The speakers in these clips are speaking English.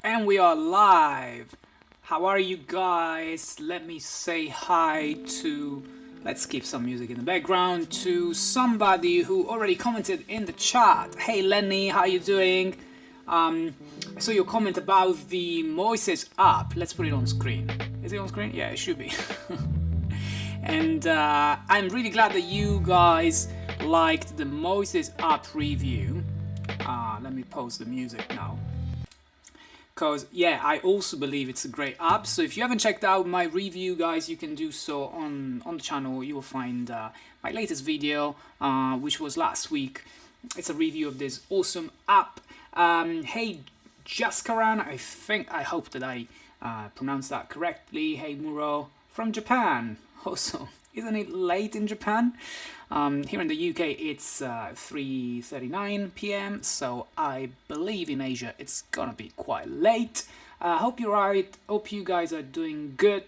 And we are live. How are you guys? Let me say hi to, let's keep some music in the background, to somebody who already commented in the chat. Hey Lenny, how you doing? I saw your comment about the Moises app. Let's put it on screen. Is it on screen? Yeah, it should be. And I'm really glad that you guys liked the Moises app review. Let me pause the music now. Because, yeah, I also believe it's a great app. So if you haven't checked out my review, guys, you can do so on the channel. You will find my latest video, which was last week. It's a review of this awesome app. Hey, Jaskaran, I hope that I pronounced that correctly. Hey, Muro, from Japan. Also, isn't it late in Japan? Here in the UK, it's 3:39 p.m. So I believe in Asia it's gonna be quite late. Hope you're right. Hope you guys are doing good.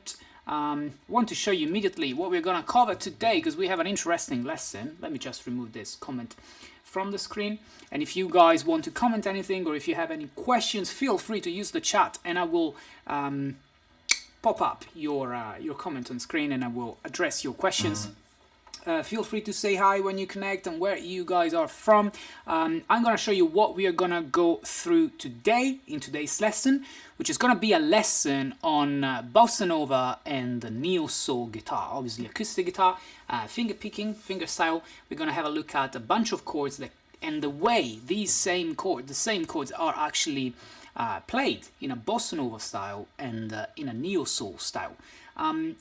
Want to show you immediately what we're gonna cover today because we have an interesting lesson. Let me just remove this comment from the screen. And if you guys want to comment anything or if you have any questions, feel free to use the chat and I will pop up your comment on screen and I will address your questions. Feel free to say hi when you connect and where you guys are from. I'm going to show you what we are going to go through today in today's lesson, which is going to be a lesson on Bossa Nova and the neo-soul guitar, obviously acoustic guitar, finger picking, finger style. We're going to have a look at a bunch of chords and the way these same chords are actually played in a Bossa Nova style and in a neo-soul style.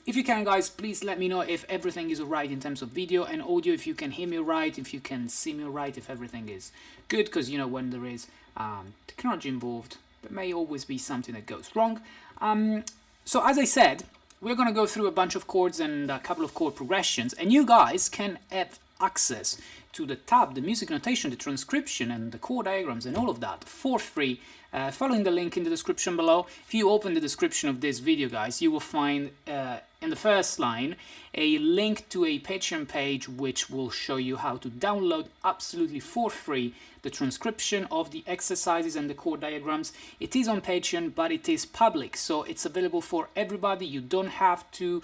If you can, guys, please let me know if everything is alright in terms of video and audio, if you can hear me right, if you can see me right, if everything is good, because, you know, when there is technology involved, there may always be something that goes wrong. So as I said, we're going to go through a bunch of chords and a couple of chord progressions, and you guys can have access to the tab, the music notation, the transcription, and the chord diagrams, and all of that for free, following the link in the description below. If you open the description of this video, guys, you will find in the first line a link to a Patreon page which will show you how to download absolutely for free the transcription of the exercises and the chord diagrams. It is on Patreon, but it is public, so it's available for everybody. You don't have to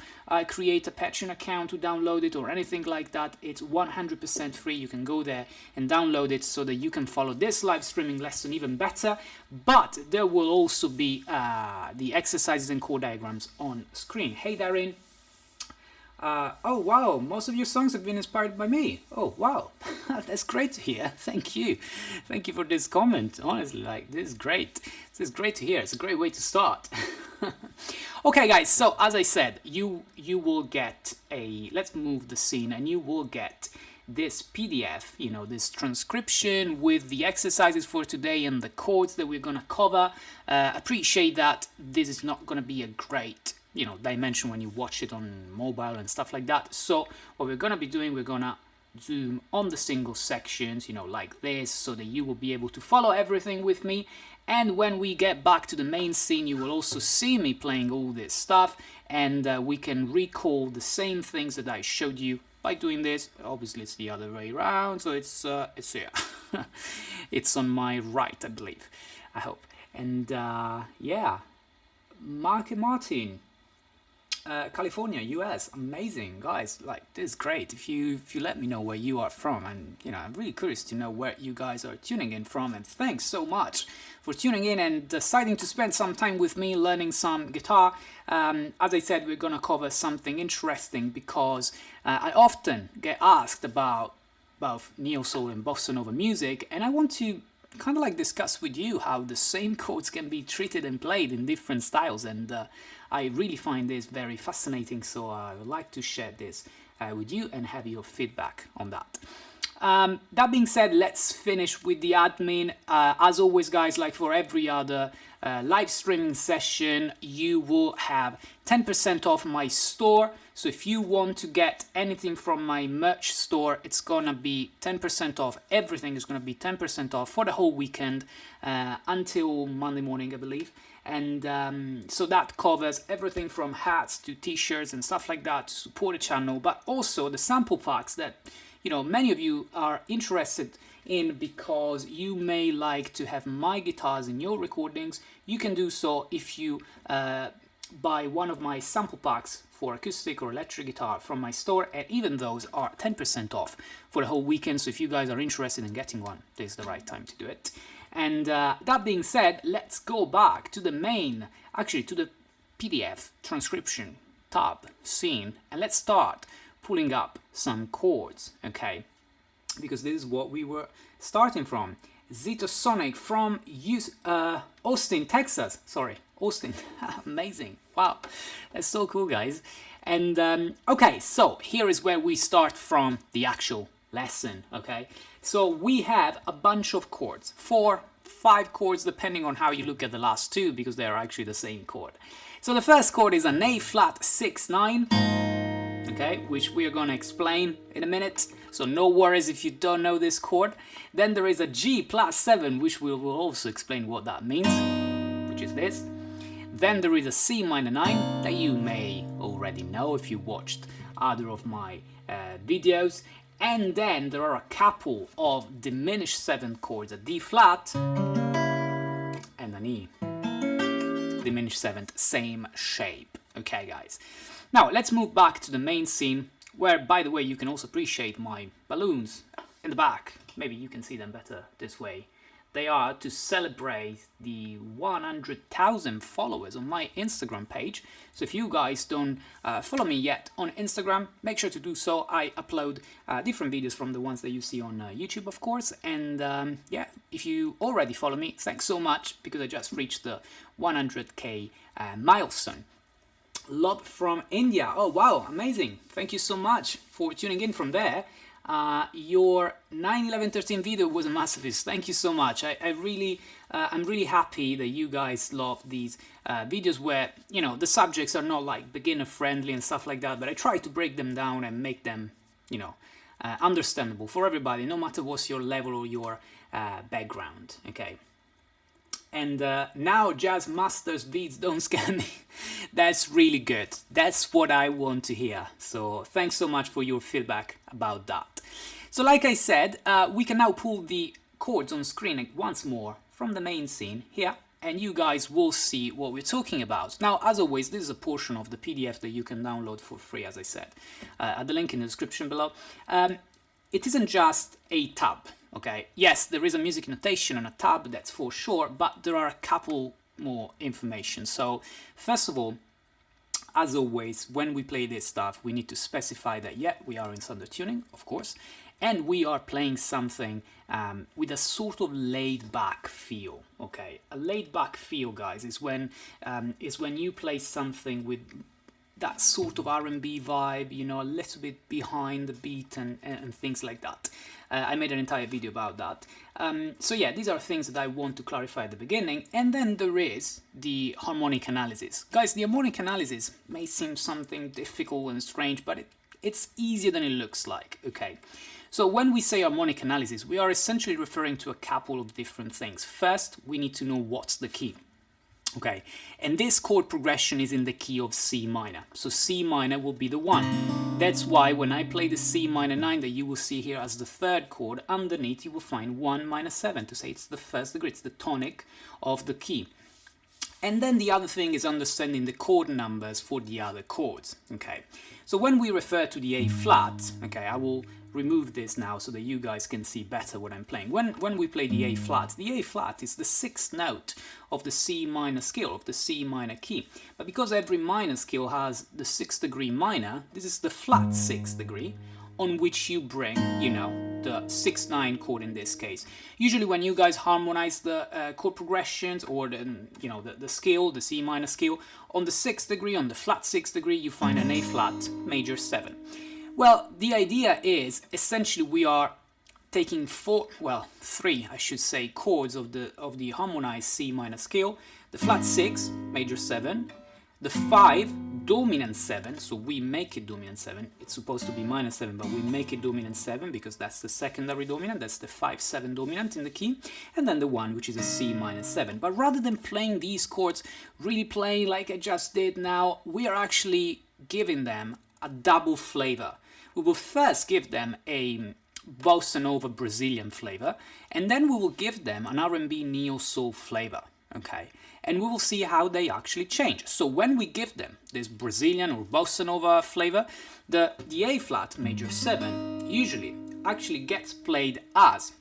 create a Patreon account to download it or anything like that. It's 100% free. You can go there and download it so that you can follow this live streaming lesson even better. But there will also be the exercises and chord diagrams on screen. Hey, Darren. Oh wow, most of your songs have been inspired by me. Oh wow, that's great to hear. Thank you for this comment. Honestly, like, this is great to hear. It's a great way to start. Okay, guys, so as I said, you will get let's move the scene, and you will get this PDF, you know, this transcription with the exercises for today and the chords that we're gonna cover. Appreciate that this is not gonna be a great, you know, dimension when you watch it on mobile and stuff like that. So what we're gonna be doing, we're gonna zoom on the single sections, you know, like this, so that you will be able to follow everything with me. And when we get back to the main scene, you will also see me playing all this stuff, and we can recall the same things that I showed you by doing this. Obviously it's the other way around, so it's here. It's on my right, I believe, I hope. And yeah, Martin, California, US, amazing, guys. Like, this is great. If you let me know where you are from, and you know, I'm really curious to know where you guys are tuning in from. And thanks so much for tuning in and deciding to spend some time with me learning some guitar. As I said, we're gonna cover something interesting because I often get asked about neo-soul and bossa nova music, and I want to kind of like discuss with you how the same chords can be treated and played in different styles, and I really find this very fascinating, so I would like to share this with you and have your feedback on that. That being said, let's finish with the admin. As always, guys, like for every other live streaming session, you will have 10% off my store. So if you want to get anything from my merch store, it's gonna be 10% off. Everything is gonna be 10% off for the whole weekend until Monday morning, I believe. And so that covers everything from hats to t-shirts and stuff like that to support the channel, but also the sample packs that many of you are interested in because you may like to have my guitars in your recordings. You can do so if you buy one of my sample packs for acoustic or electric guitar from my store, and even those are 10% off for the whole weekend. So if you guys are interested in getting one, this is the right time to do it. And that being said, let's go back to the main, actually to the PDF transcription tab scene, and let's start pulling up some chords, okay? Because this is what we were starting from. Zito Sonic from Austin, Texas. Sorry, Austin. Amazing. Wow, that's so cool, guys. And okay, so here is where we start from the actual lesson, okay? So we have a bunch of chords, 4, 5 chords, depending on how you look at the last two, because they are actually the same chord. So the first chord is an A flat 6/9, okay, which we are going to explain in a minute. So no worries if you don't know this chord. Then there is a G +7, which we will also explain what that means, which is this. Then there is a C minor 9 that you may already know if you watched other of my videos. And then there are a couple of diminished 7th chords, a D flat and an E. Diminished 7th, same shape. Okay, guys. Now let's move back to the main scene, where, by the way, you can also appreciate my balloons in the back. Maybe you can see them better this way. They are to celebrate the 100,000 followers on my Instagram page. So if you guys don't follow me yet on Instagram, make sure to do so. I upload different videos from the ones that you see on YouTube, of course. And yeah, if you already follow me, thanks so much, because I just reached the 100K milestone. Love from India. Oh, wow, amazing. Thank you so much for tuning in from there. Your 9/11/13 video was a masterpiece. Thank you so much. I'm really happy that you guys love these videos where, the subjects are not like beginner friendly and stuff like that, but I try to break them down and make them, understandable for everybody, no matter what's your level or your background, okay? And now Jazz Masters beats don't scare me. That's really good. That's what I want to hear. So thanks so much for your feedback about that. So like I said, we can now pull the chords on screen once more from the main scene here, and you guys will see what we're talking about. Now, as always, this is a portion of the PDF that you can download for free, as I said, at the link in the description below. It isn't just a tab. Okay, yes, there is a music notation on a tab, that's for sure, but there are a couple more information. So, first of all, as always, when we play this stuff, we need to specify that, yeah, we are in standard tuning, of course, and we are playing something with a sort of laid-back feel, okay? A laid-back feel, guys, is when you play something with that sort of R&B vibe, a little bit behind the beat and things like that. I made an entire video about that. So yeah, these are things that I want to clarify at the beginning. And then there is the harmonic analysis. Guys, the harmonic analysis may seem something difficult and strange, but it's easier than it looks like, okay? So when we say harmonic analysis, we are essentially referring to a couple of different things. First, we need to know what's the key. Okay, and this chord progression is in the key of C minor. So C minor will be the 1. That's why when I play the C minor 9 that you will see here as the 3rd chord, underneath you will find 1 - 7 to say it's the 1st degree, it's the tonic of the key. And then the other thing is understanding the chord numbers for the other chords, okay? So when we refer to the A flat, okay, I will remove this now so that you guys can see better what I'm playing. When we play the A flat is the 6th note of the C minor scale, of the C minor key. But because every minor scale has the 6th degree minor, this is the flat 6th degree on which you bring, the 6/9 chord in this case. Usually when you guys harmonize the chord progressions or the scale, the C minor scale, on the 6th degree, on the flat 6th degree, you find an A flat major 7. Well, the idea is essentially we are taking 3, I should say, chords of the harmonized C minor scale, the flat 6, major 7, the 5, dominant 7, so we make it dominant 7, it's supposed to be minus 7, but we make it dominant 7 because that's the secondary dominant, that's the 5/7 dominant in the key, and then the 1, which is a C minus 7. But rather than playing these chords, really playing like I just did now, we are actually giving them a double flavor. we will first give them a Bossa Nova Brazilian flavor, and then we will give them an R&B neo-soul flavor, okay? And we will see how they actually change. So when we give them this Brazilian or Bossa Nova flavor, the A flat major 7 usually actually gets played as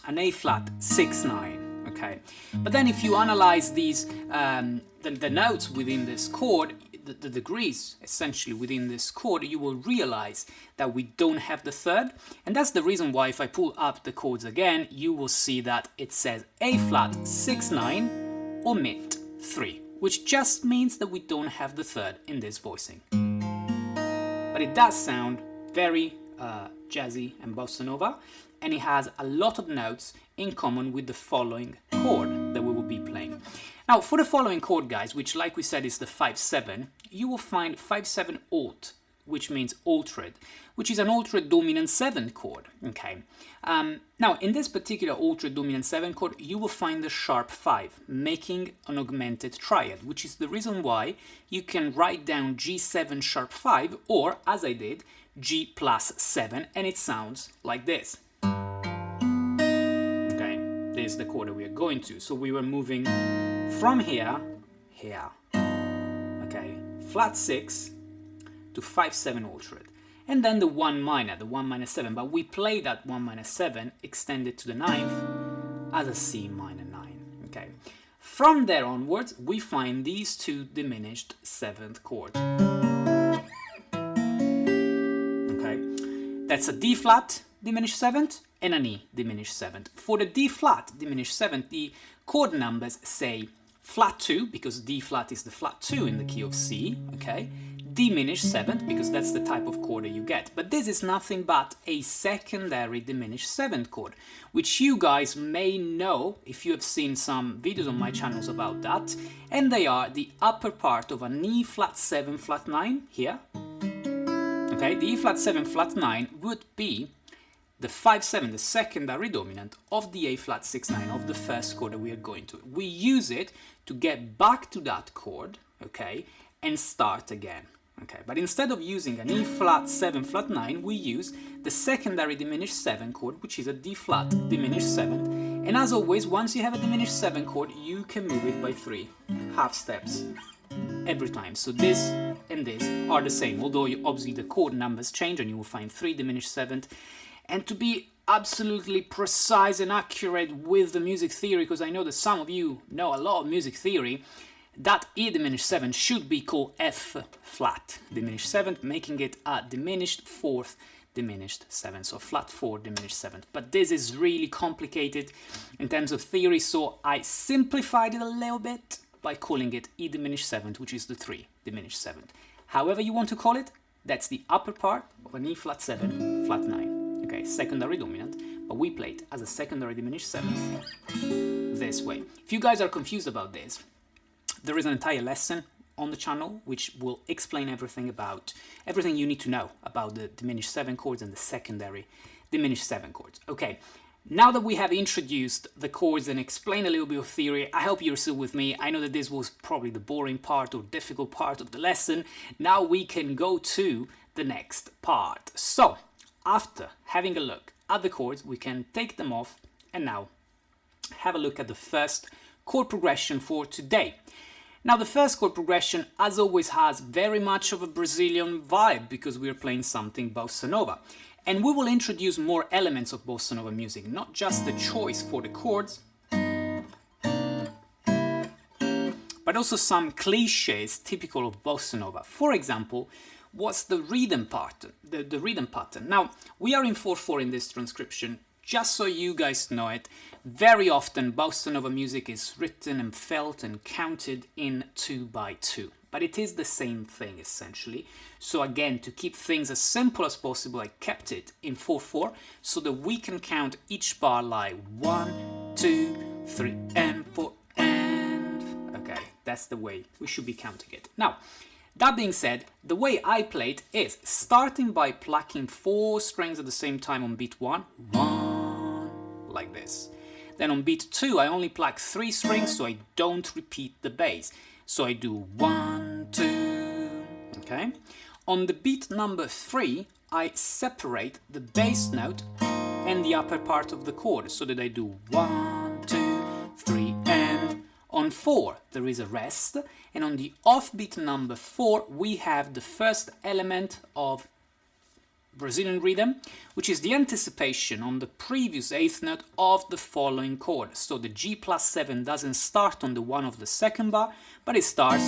an A flat 6/9, okay? But then if you analyze these, the notes within this chord, the degrees essentially within this chord, you will realize that we don't have the third, and that's the reason why if I pull up the chords again, you will see that it says A flat 6/9 omit 3, which just means that we don't have the third in this voicing. But it does sound very jazzy and bossa nova, and it has a lot of notes in common with the following chord that we will be playing. Now, for the following chord, guys, which like we said is the 5/7, you will find 5/7 alt, which means altered, which is an altered dominant 7 chord, okay? Now, in this particular altered dominant 7 chord, you will find the sharp 5, making an augmented triad, which is the reason why you can write down G7 sharp 5, or, as I did, G plus 7, and it sounds like this. Okay, this is the chord that we are going to. So we were moving from here, okay, flat 6 to 5/7 altered, and then the 1 minor, the 1 minor 7, but we play that 1 minor 7 extended to the 9th as a C minor 9, okay. From there onwards, we find these two diminished 7th chords. Okay, that's a D flat diminished 7th and an E diminished 7th. For the D flat diminished 7th, the chord numbers say flat 2, because D flat is the flat 2 in the key of C, okay? Diminished 7th, because that's the type of chord that you get. But this is nothing but a secondary diminished 7th chord, which you guys may know if you have seen some videos on my channels about that. And they are the upper part of an E flat 7 flat 9 here. Okay, the E flat 7 flat 9 would be the 5/7, the secondary dominant of the A flat 6/9 of the first chord that we are going to. We use it to get back to that chord, okay, and start again. Okay, but instead of using an E flat 7 flat 9, we use the secondary diminished 7 chord, which is a D flat diminished 7th. And as always, once you have a diminished 7 chord, you can move it by 3 half steps every time. So this and this are the same, although obviously the chord numbers change and you will find 3 diminished 7th. And to be absolutely precise and accurate with the music theory, because I know that some of you know a lot of music theory, that E diminished 7 should be called F flat diminished 7th, making it a diminished 4th diminished 7th, so flat 4 diminished 7th. But this is really complicated in terms of theory, so I simplified it a little bit by calling it E diminished 7th, which is the 3 diminished 7th. However you want to call it, that's the upper part of an E flat 7 flat 9. Okay, secondary dominant, but we play it as a secondary diminished 7th this way. If you guys are confused about this, there is an entire lesson on the channel which will explain everything you need to know about the diminished 7 chords and the secondary diminished 7 chords. Okay, now that we have introduced the chords and explained a little bit of theory, I hope you're still with me. I know that this was probably the boring part or difficult part of the lesson. Now we can go to the next part. So, after having a look at the chords, we can take them off and now have a look at the first chord progression for today. Now, the first chord progression, as always, has very much of a Brazilian vibe because we're playing something bossa nova. And we will introduce more elements of bossa nova music, not just the choice for the chords, but also some cliches typical of bossa nova. For example, what's the rhythm pattern? The rhythm pattern. Now, we are in 4/4 in this transcription. Just so you guys know it, very often bossa nova music is written and felt and counted in 2/2. But it is the same thing, essentially. So again, to keep things as simple as possible, I kept it in 4/4 so that we can count each bar like 1, 2, 3, and 4, and... Okay, that's the way we should be counting it. Now, that being said, the way I play it is starting by plucking 4 strings at the same time on beat 1, like this. Then on beat 2, I only pluck 3 strings so I don't repeat the bass. So I do 1, 2, okay? On the beat number 3, I separate the bass note and the upper part of the chord, so that I do 1, 2, 3, and on 4 there is a rest, and on the offbeat number 4 we have the first element of Brazilian rhythm, which is the anticipation on the previous 8th note of the following chord. So the G+7 doesn't start on the 1 of the second bar, but it starts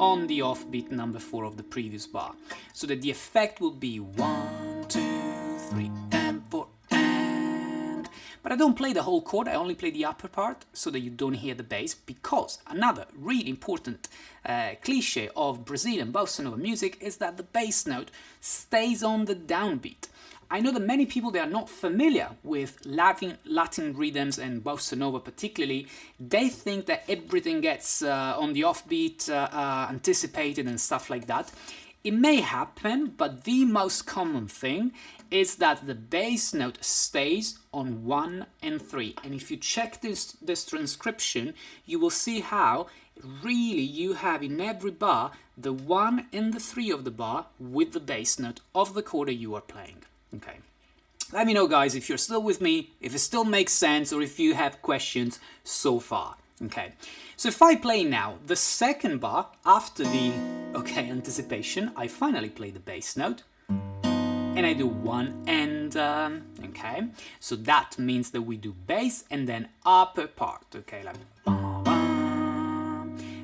on the offbeat number 4 of the previous bar. So that the effect will be 1, 2, 3, and 4, and... But I don't play the whole chord, I only play the upper part, so that you don't hear the bass, because another really important cliche of Brazilian Bossa Nova music is that the bass note stays on the downbeat. I know that many people, they are not familiar with Latin rhythms and Bossa Nova particularly. They think that everything gets on the offbeat, anticipated and stuff like that. It may happen, but the most common thing is that the bass note stays on 1 and 3. And if you check this transcription, you will see how really you have in every bar the 1 and the 3 of the bar with the bass note of the chord that you are playing. Okay. Let me know, guys, if you're still with me, if it still makes sense, or if you have questions so far. Okay, so if I play now the second bar after the anticipation, I finally play the bass note and I do 1 and okay, so that means that we do bass and then upper part. Okay, like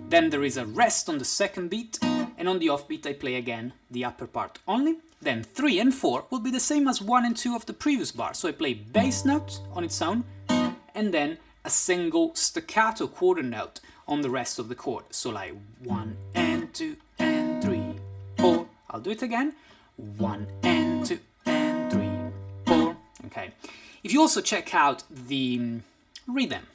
then there is a rest on the second beat, and on the offbeat I play again the upper part only. Then 3 and 4 will be the same as 1 and 2 of the previous bar, so I play bass note on its own and then a single staccato quarter note on the rest of the chord. So like 1 and 2 and 3, 4. I'll do it again. 1 and 2 and 3, 4. Okay. If you also check out the rhythm,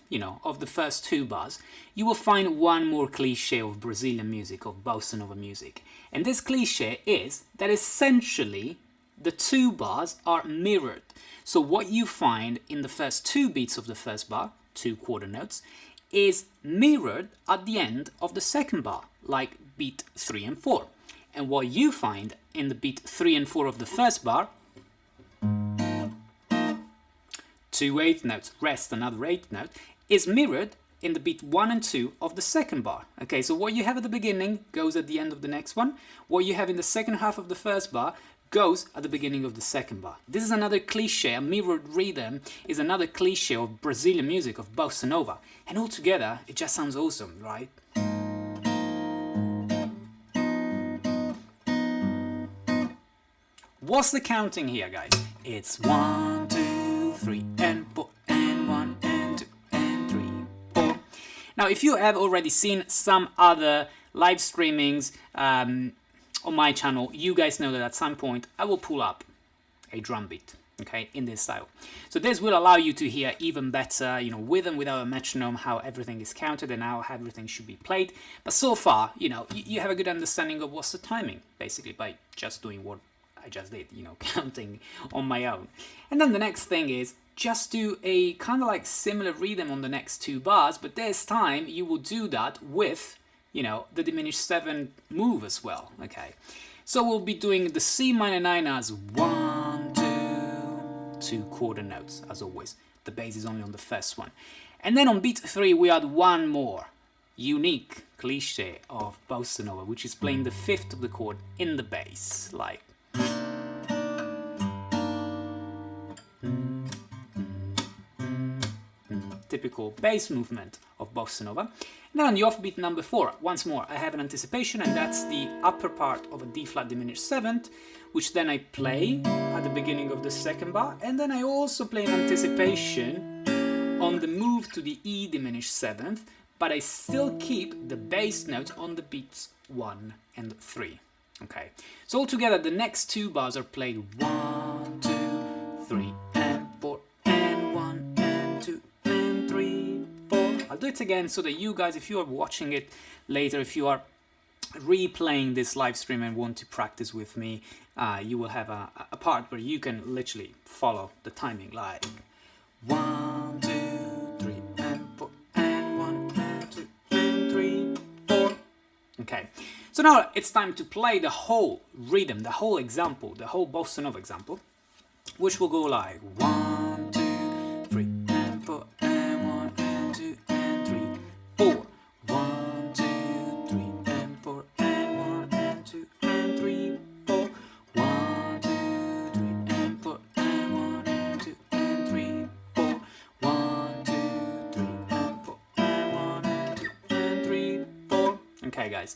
of the first 2 bars, you will find one more cliche of Brazilian music, of Bossa Nova music. And this cliche is that essentially the 2 bars are mirrored. So what you find in the first 2 beats of the first bar, 2 quarter notes, is mirrored at the end of the second bar, like beat 3 and 4. And what you find in the beat 3 and 4 of the first bar, 2 8th notes, rest, another 8th note, is mirrored in the beat 1 and 2 of the second bar. Okay, so what you have at the beginning goes at the end of the next one. What you have in the second half of the first bar goes at the beginning of the second bar. This is another cliche. A mirrored rhythm is another cliche of Brazilian music, of Bossa Nova. And altogether, it just sounds awesome, right? What's the counting here, guys? It's 1, 2, 3, and 4, and 1, and 2, and 3, 4. Now, if you have already seen some other live streamings on my channel, you guys know that at some point I will pull up a drum beat, okay, in this style. So this will allow you to hear even better, with and without a metronome, how everything is counted and how everything should be played. But so far, you have a good understanding of what's the timing, basically, by just doing what I just did, counting on my own. And then the next thing is just do a kind of like similar rhythm on the next 2 bars, but this time you will do that with, the diminished 7 move as well, okay? So we'll be doing the C minor 9 as 1, 2, 2 quarter notes, as always. The bass is only on the first one. And then on beat 3 we add one more unique cliche of Bossa Nova, which is playing the 5th of the chord in the bass, like... typical bass movement of Bossa Nova. And then on the offbeat number 4, once more, I have an anticipation, and that's the upper part of a D flat diminished 7th, which then I play at the beginning of the second bar, and then I also play an anticipation on the move to the E diminished 7th, but I still keep the bass notes on the beats 1 and 3. Okay, so altogether the next 2 bars are played 1, 2, 3, and 4, and 1, and 2, and 3, 4. I'll do it again so that you guys, if you are watching it later, if you are replaying this live stream and want to practice with me, you will have a part where you can literally follow the timing, like 1, 2, 3, and 4, and 1, and 2, and 3, 4. Okay, So now it's time to play the whole rhythm, the whole example, the whole Bossa Nova example, which will go like 1, 2, 3, and 4, and 1, and 2, and 3, 4. 1, 2, 3, and 4, and 1, and 2, and 3, 4. 1, 2, 3, and 4, and 1, and 2, and 3, 4. 1, 2, 3, and 4, and 1, and 2, and 3, 4. Okay, guys.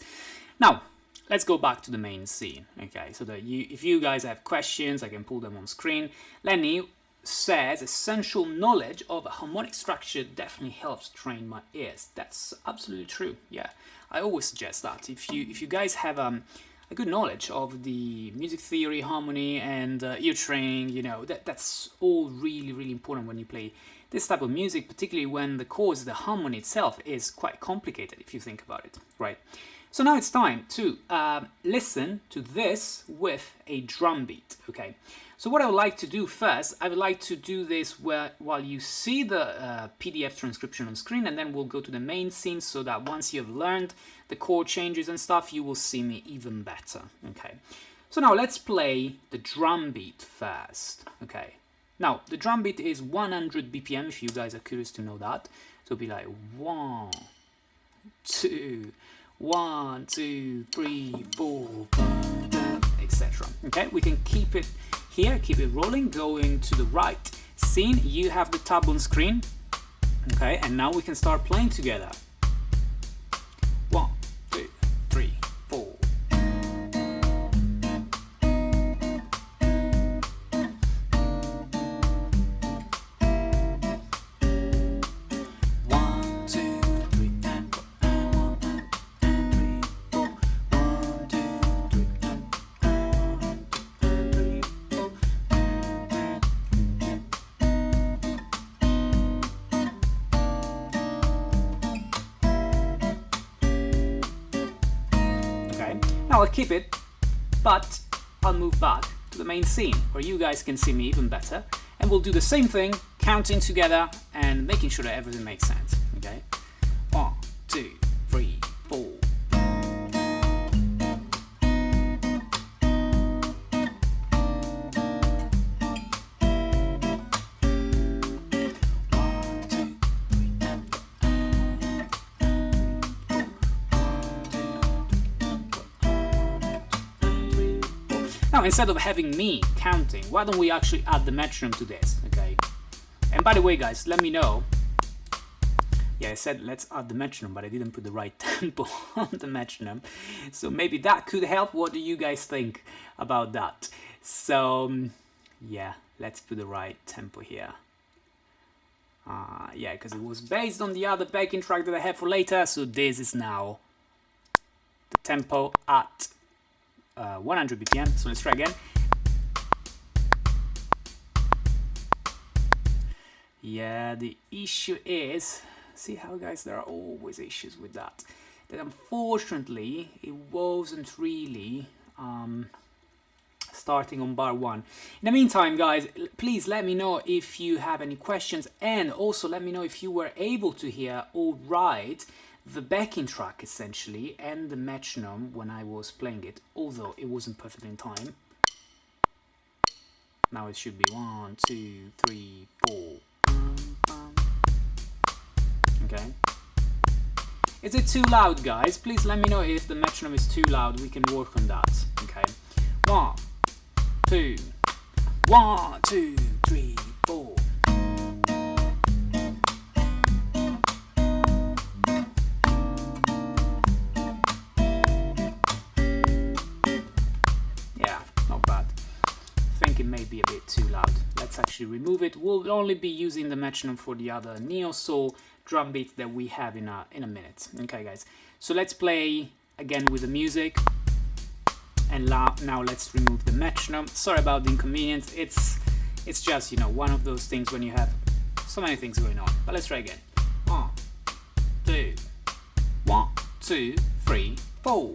Now, let's go back to the main scene, okay, so that if you guys have questions, I can pull them on screen. Lenny says, essential knowledge of a harmonic structure definitely helps train my ears. That's absolutely true, yeah. I always suggest that. If you guys have a good knowledge of the music theory, harmony, and ear training, you know, that's all really, really important when you play this type of music, particularly when the chords, the harmony itself is quite complicated, if you think about it, right? So now it's time to listen to this with a drum beat, okay? So what I would like to do first, I would like to do this while you see the PDF transcription on screen, and then we'll go to the main scene so that once you have learned the chord changes and stuff, you will see me even better, okay? So now let's play the drum beat first, okay? Now, the drum beat is 100 BPM, if you guys are curious to know that. So it'll be like 1, 2... 1, 2, 3, 4, 5, etc. Okay, we can keep it here, keep it rolling, going to the right scene. You have the tab on screen. Okay, and now we can start playing together. 1, 2, 3, 4. Now I'll keep it, but I'll move back to the main scene where you guys can see me even better, and we'll do the same thing, counting together and making sure that everything makes sense, okay? 1, 2, 3, 4. Now, instead of having me counting, why don't we actually add the metronome to this, okay? And by the way, guys, let me know. Yeah, I said let's add the metronome, but I didn't put the right tempo on the metronome. So maybe that could help. What do you guys think about that? So, yeah, let's put the right tempo here. Yeah, because it was based on the other backing track that I have for later. So this is now the tempo at 100 BPM, so let's try again. Yeah, the issue is, see how guys, there are always issues with that unfortunately it wasn't really starting on bar 1. In the meantime, guys, please let me know if you have any questions, and also let me know if you were able to hear all right the backing track essentially and the metronome when I was playing it, although it wasn't perfect in time. Now it should be 1, 2, 3, 4. Okay. Is it too loud, guys? Please let me know if the metronome is too loud. We can work on that. Okay. 1, 2, 1, 2, 3, 4. It may be a bit too loud. Let's actually remove it. We'll only be using the metronome for the other neo soul drum beat that we have in a minute. Okay, guys. So let's play again with the music, and now let's remove the metronome. Sorry about the inconvenience. It's just, you know, one of those things when you have so many things going on. But let's try again. 1, 2, 1, 2, 3, 4.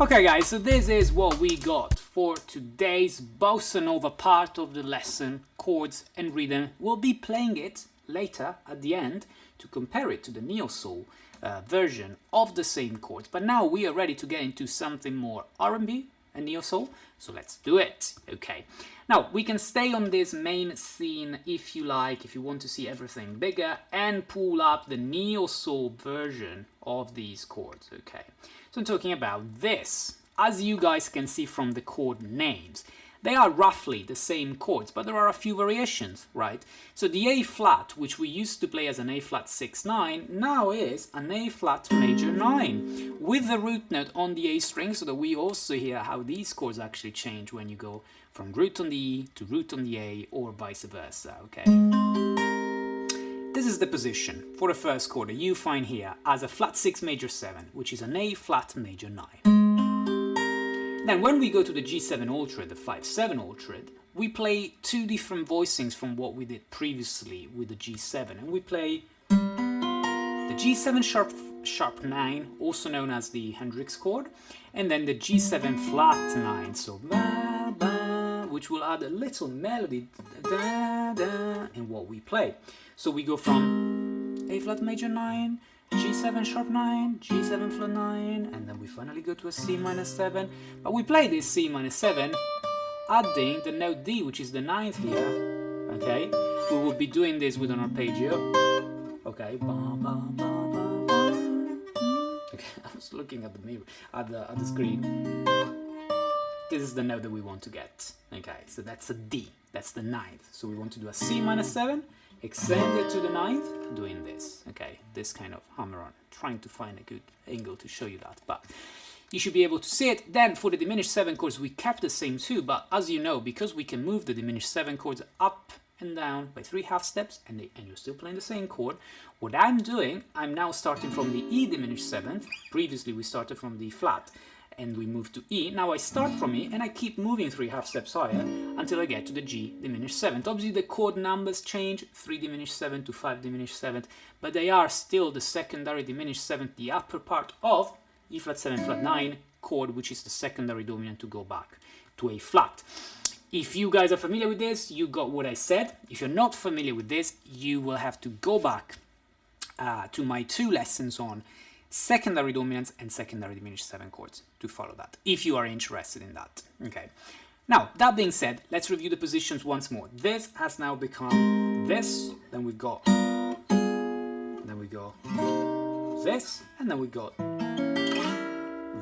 Okay guys, so this is what we got for today's Bossa Nova part of the lesson, chords and rhythm. We'll be playing it later at the end to compare it to the neo-soul version of the same chords. But now we are ready to get into something more R&B and neo-soul, so let's do it. Okay, now we can stay on this main scene if you like, if you want to see everything bigger, and pull up the neo-soul version of these chords. Okay, so I'm talking about this. As you guys can see from the chord names, they are roughly the same chords, but there are a few variations, right? So the A flat, which we used to play as an A flat 6-9, now is an A flat major 9, with the root note on the A string, so that we also hear how these chords actually change when you go from root on the E to root on the A, or vice versa, okay? This is the position for the first chord that you find here as a flat 6 major 7, which is an A flat major 9. Then when we go to the G7 altered, the 5-7 altered, we play two different voicings from what we did previously with the G7, and we play the G7 sharp 9, also known as the Hendrix chord, and then the G7 flat 9, so ba, ba, which will add a little melody da, da, in what we play. So we go from A flat major 9, G7 sharp 9, G7 flat 9, and then we finally go to a C minor 7. But we play this C minor 7, adding the note D, which is the 9th here. Okay, we will be doing this with an arpeggio. Okay, ba, ba, ba, ba, ba. Okay, I was looking at the mirror, at the screen. This is the note that we want to get. Okay, so that's a D, that's the 9th. So we want to do a C minor 7. Extend it to the 9th, doing this, okay, this kind of hammer on, trying to find a good angle to show you that, but you should be able to see it. Then for the diminished 7 chords, we kept the same too, but as you know, because we can move the diminished 7 chords up and down by 3 half steps, and you're still playing the same chord, what I'm doing, I'm now starting from the E diminished 7th, previously we started from the flat, and we move to E. Now I start from E and I keep moving 3 half steps higher until I get to the G diminished 7th. Obviously the chord numbers change, 3 diminished 7th to 5 diminished 7th, but they are still the secondary diminished 7th, the upper part of E flat 7 flat 9 chord, which is the secondary dominant to go back to A flat. If you guys are familiar with this, you got what I said. If you're not familiar with this, you will have to go back to my 2 lessons on secondary dominants and secondary diminished 7 chords to follow that, if you are interested in that. Okay. Now, that being said, let's review the positions once more. This has now become this, then we go this, and then we go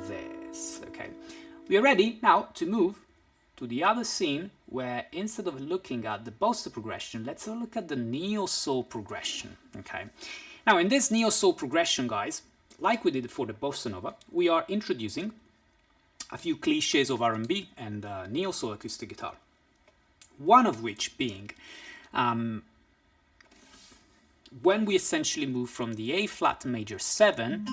this. Okay. We are ready now to move to the other scene where instead of looking at the Bossa progression, let's look at the neo-soul progression. Okay. Now, in this neo-soul progression, guys, like we did for the Bossa Nova, we are introducing a few cliches of R&B and neo-soul acoustic guitar. One of which being when we essentially move from the A flat major 7,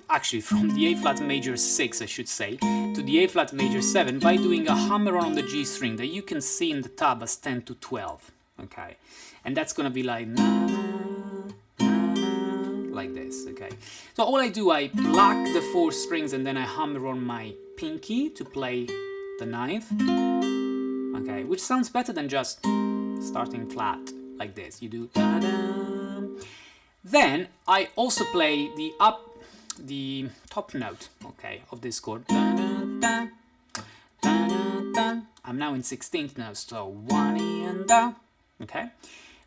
actually from the A flat major 6, I should say, to the A flat major 7 by doing a hammer on the G string that you can see in the tab as 10 to 12. Okay, and that's gonna be like like this. Okay, so all I do, I pluck the 4 strings and then I hammer on my pinky to play the 9th. Okay, which sounds better than just starting flat like this. You do da-da. Then I also play the top note, okay, of this chord. Da-da-da, da-da-da. I'm now in 16th now, so 1 E and da. Okay,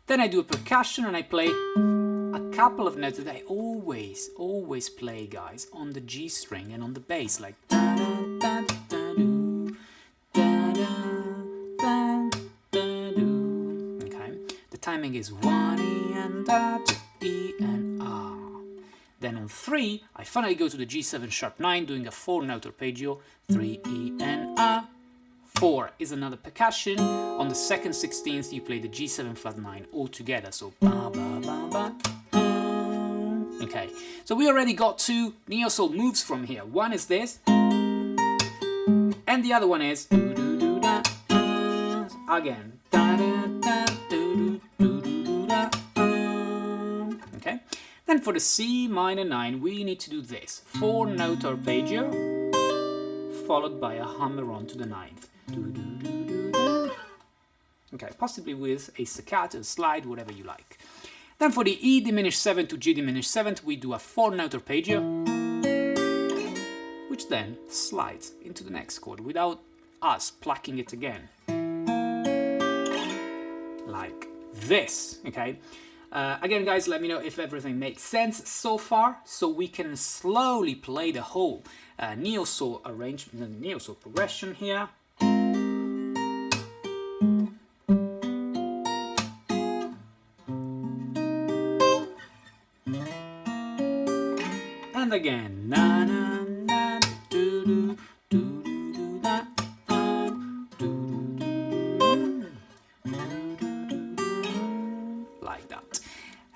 then I do a percussion and I play a couple of notes that I always play, guys, on the G string and on the bass, like da da da da do, da da da da do. Okay, the timing is 1 E and da to E and A. Then on 3, I finally go to the G7 sharp 9, doing a 4-note arpeggio, 3 E and A. 4 is another percussion. On the second 16th, you play the G7 flat 9 all together, so ba ba ba ba. Okay, so we already got 2 neo-soul moves from here. One is this, and the other one is again. Okay, then for the C minor 9, we need to do this. 4-note arpeggio, followed by a hammer on to the 9th. Okay, possibly with a staccato, a slide, whatever you like. Then for the E diminished 7 to G diminished 7th, we do a 4-note arpeggio, which then slides into the next chord without us plucking it again. Like this, okay? Again, guys, let me know if everything makes sense so far, so we can slowly play the whole neo-soul arrangement, neo-soul progression here. And again, na na na do do do do da like that.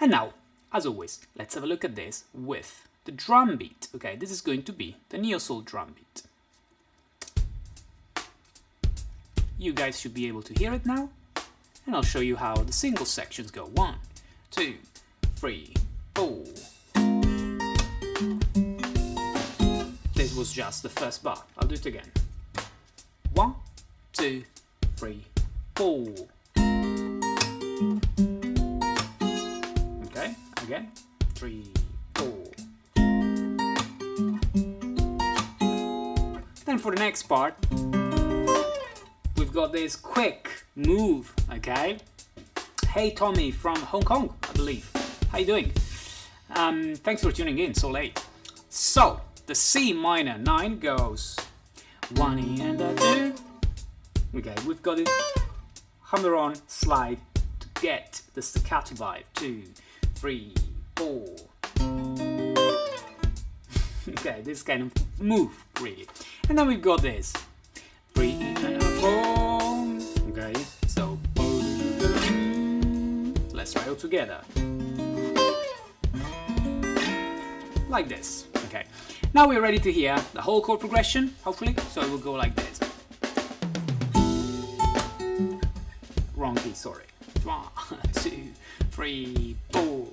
And now, as always, let's have a look at this with the drum beat. Okay, this is going to be the neo-soul drum beat. You guys should be able to hear it now, and I'll show you how the single sections go. 1, 2, 3, 4. This was just the first bar. I'll do it again. 1, 2, 3, 4. Okay, again. 3, 4. Then for the next part, we've got this quick move, okay? Hey Tommy from Hong Kong, I believe. How you doing? Thanks for tuning in so late. So, the C minor 9 goes 1 E and a 2. Okay, we've got it. Hammer on, slide to get the staccato vibe. 2, 3, 4. Okay, this kind of move, really. And then we've got this 3 E and a 4. Okay, so let's try it together. Like this. Okay. Now we're ready to hear the whole chord progression, hopefully, so it will go like this. Wrong key, sorry. 1, 2, 3, 4.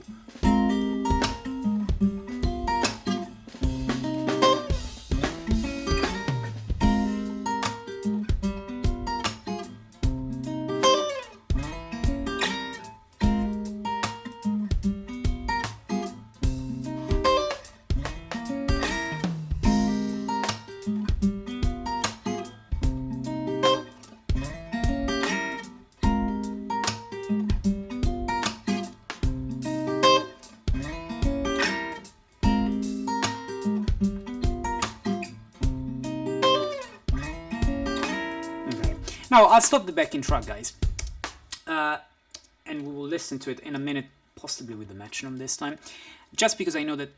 Now, I'll stop the backing track, guys, and we will listen to it in a minute, possibly with the metronome this time, just because I know that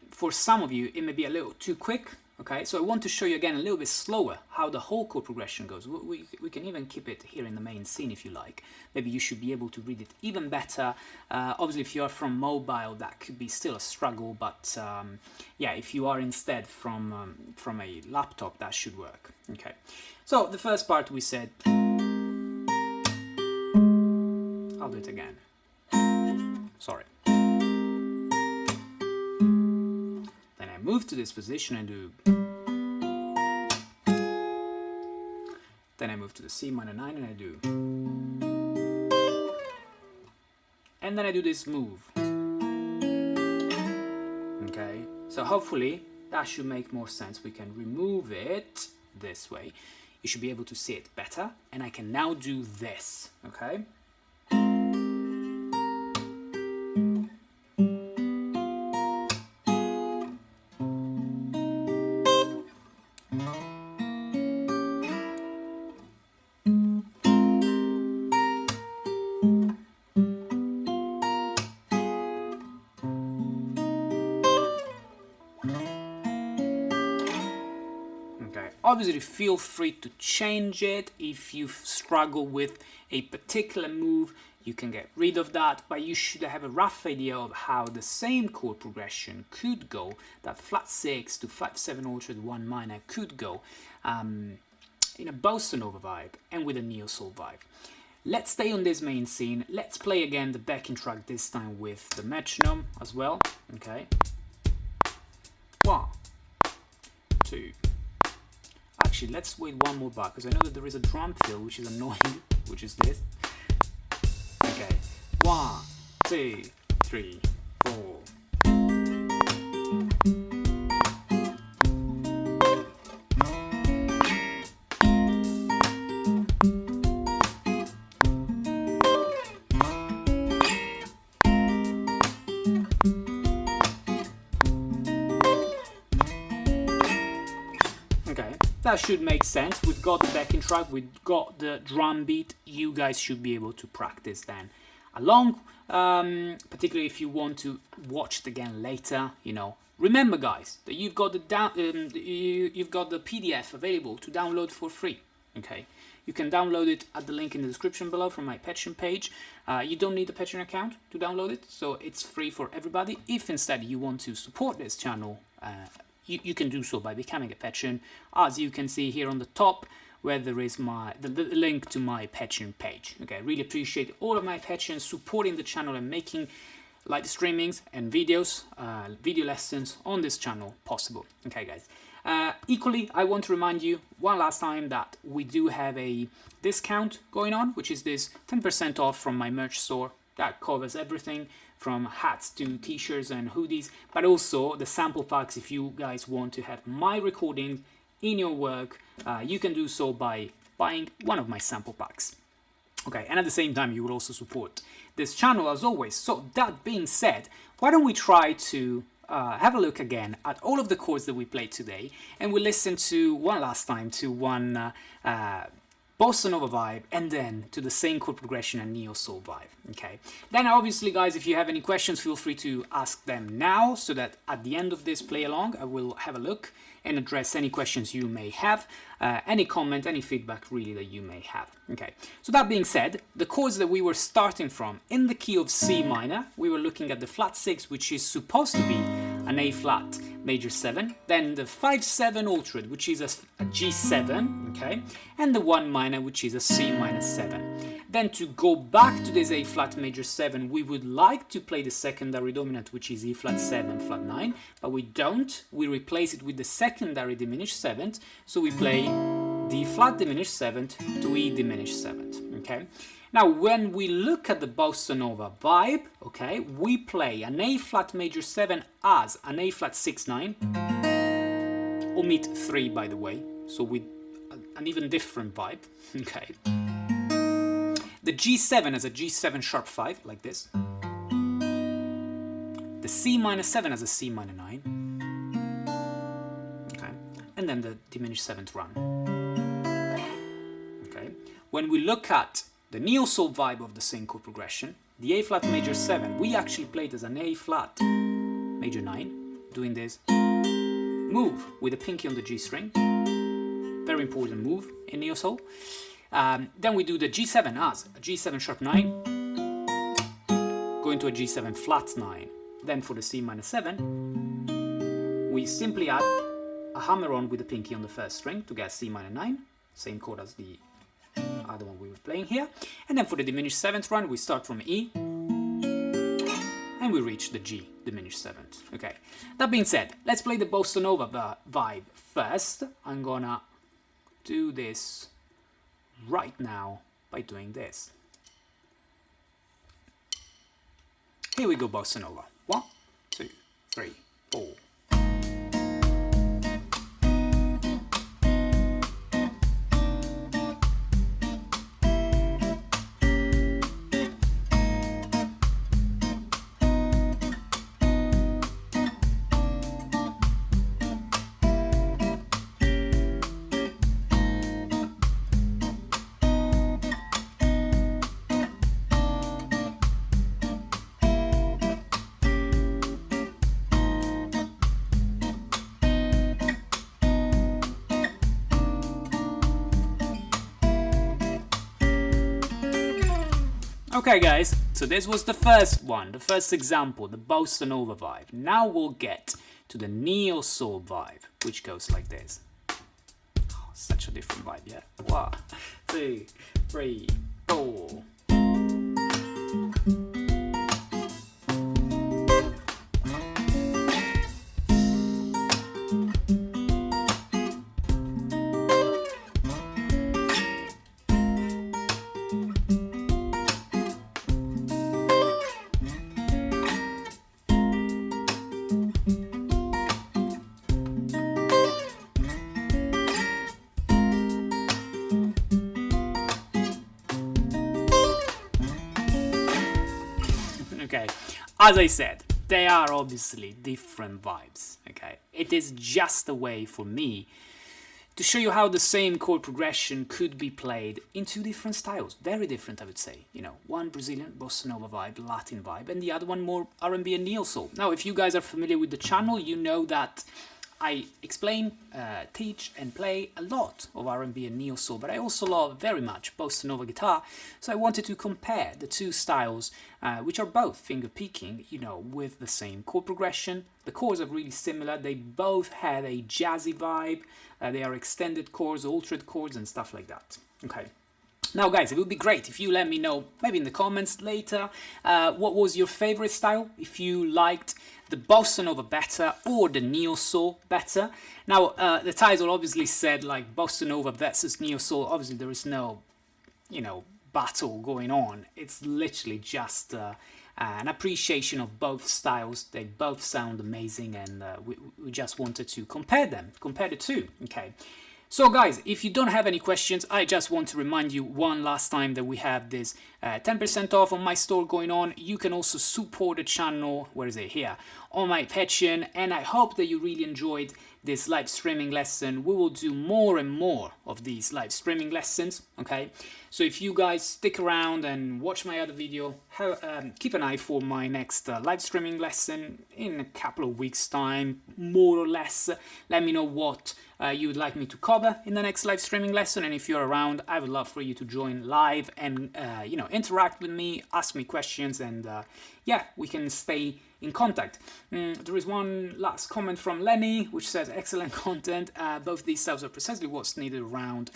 for some of you it may be a little too quick, okay? So I want to show you again a little bit slower how the whole chord progression goes. We can even keep it here in the main scene if you like. Maybe you should be able to read it even better. Obviously, if you are from mobile, that could be still a struggle, but yeah, if you are instead from a laptop, that should work, okay? So the first part we said, I'll do it again, sorry. Then I move to this position and do, then I move to the C minor 9 and I do, and then I do this move, okay? So hopefully that should make more sense. We can remove it this way. You should be able to see it better, and I can now do this, okay? Obviously, feel free to change it. If you struggle with a particular move, you can get rid of that, but you should have a rough idea of how the same chord progression could go, that flat 6 to 5/7 altered 1 minor could go in a Bossa Nova vibe and with a neo-soul vibe. Let's stay on this main scene. Let's play again the backing track, this time with the metronome as well. Okay. 1, 2. Actually, let's wait one more bar, because I know that there is a drum fill which is annoying, which is this. Okay. 1, 2, 3, 4. That should make sense. We've got the backing track, we've got the drum beat. You guys should be able to practice then along, particularly if you want to watch it again later. You know, remember guys that you've got the you've got the PDF available to download for free. Okay, you can download it at the link in the description below from my Patreon page. You don't need a Patreon account to download it, so it's free for everybody. If instead you want to support this channel, you can do so by becoming a patron, as you can see here on the top, where there is the link to my Patreon page. Okay, I really appreciate all of my patrons supporting the channel and making live streamings and videos, video lessons on this channel possible. Okay, guys. Equally, I want to remind you one last time that we do have a discount going on, which is this 10% off from my merch store. That covers everything from hats to t-shirts and hoodies, but also the sample packs. If you guys want to have my recordings in your work, you can do so by buying one of my sample packs. Okay, and at the same time, you will also support this channel as always. So that being said, why don't we try to have a look again at all of the chords that we played today, and we'll listen to one last time to one Bossa Nova vibe, and then to the same chord progression and neo soul vibe. Okay. Then obviously, guys, if you have any questions, feel free to ask them now, so that at the end of this play along, I will have a look and address any questions you may have, any comment, any feedback really that you may have. Okay. So that being said, the chords that we were starting from in the key of C minor, we were looking at the flat 6, which is supposed to be an A flat major 7, then the 5/7 altered, which is a G7, okay, and the 1 minor, which is a C minor 7. Then to go back to this A flat major 7, we would like to play the secondary dominant, which is E flat 7 flat 9, but we don't. We replace it with the secondary diminished 7th, so we play D flat diminished 7th to E diminished 7th, okay. Now, when we look at the Bossa Nova vibe, okay, we play an A flat major 7 as an A flat 6/9, omit 3 by the way, so with an even different vibe, okay. The G7 as a G7 sharp 5, like this. The C minor 7 as a C minor 9, okay, and then the diminished 7th run, okay. When we look at the neo soul vibe of the same chord progression, the A flat major 7, we actually played as an A flat major 9, doing this move with a pinky on the G string, very important move in neo soul. Then we do the G7 as a G7 sharp 9, going to a G7 flat 9. Then for the C minor 7, we simply add a hammer on with the pinky on the first string to get C minor 9, same chord as the other one we were playing here. And then for the diminished 7th run, we start from E and we reach the G diminished 7th. Okay, that being said, let's play the Bossa Nova vibe first. I'm gonna do this right now by doing this. Here we go, Bossa Nova. 1, 2, 3, 4. Okay guys, so this was the first one, the first example, the Bossa Nova vibe. Now we'll get to the neo soul vibe, which goes like this. Oh, such a different vibe, yeah? 1, 2, 3, 4. Okay, as I said, they are obviously different vibes. Okay, it is just a way for me to show you how the same chord progression could be played in two different styles. Very different, I would say. You know, one Brazilian Bossa Nova vibe, Latin vibe, and the other one more R&B and neo-soul. Now, if you guys are familiar with the channel, you know that I explain, teach and play a lot of R&B and neo-soul, but I also love very much Bossa Nova guitar, so I wanted to compare the two styles, which are both finger-picking, you know, with the same chord progression. The chords are really similar, they both have a jazzy vibe, they are extended chords, altered chords and stuff like that. Okay. Now guys, it would be great if you let me know, maybe in the comments later, what was your favorite style, if you liked the Bossa Nova better or the neo-soul better. Now, the title obviously said like Bossa Nova versus neo-soul. Obviously there is no, you know, battle going on. It's literally just an appreciation of both styles. They both sound amazing, and we just wanted to compare the two. Okay. So guys, if you don't have any questions, I just want to remind you one last time that we have this 10% off on my store going on. You can also support the channel, where is it, here, on my Patreon, and I hope that you really enjoyed this live streaming lesson. We will do more and more of these live streaming lessons, okay? So if you guys stick around and watch my other video, keep an eye for my next live streaming lesson in a couple of weeks' time, more or less. Let me know what you would like me to cover in the next live streaming lesson, and if you're around, I would love for you to join live and you know, interact with me, ask me questions, and yeah, we can stay in contact. There is one last comment from Lenny, which says excellent content. Both these styles are precisely what's needed around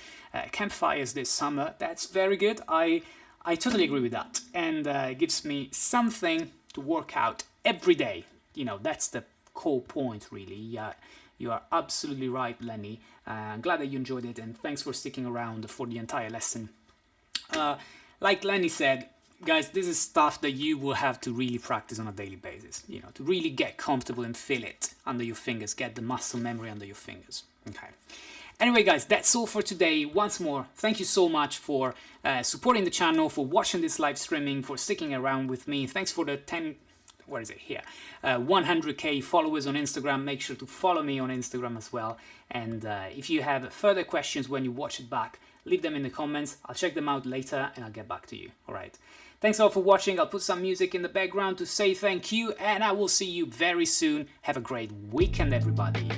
campfires this summer. That's very good. I totally agree with that, and it gives me something to work out every day. You know, that's the core point, really. You are absolutely right, Lenny. I'm glad that you enjoyed it, and thanks for sticking around for the entire lesson. Like Lenny said, guys, this is stuff that you will have to really practice on a daily basis, you know, to really get comfortable and feel it under your fingers, get the muscle memory under your fingers. Okay. Anyway, guys, that's all for today. Once more, thank you so much for supporting the channel, for watching this live streaming, for sticking around with me. Thanks for the 100k followers on Instagram. Make sure to follow me on Instagram as well. And if you have further questions when you watch it back, leave them in the comments. I'll check them out later and I'll get back to you. All right. Thanks all for watching. I'll put some music in the background to say thank you, and I will see you very soon. Have a great weekend, everybody.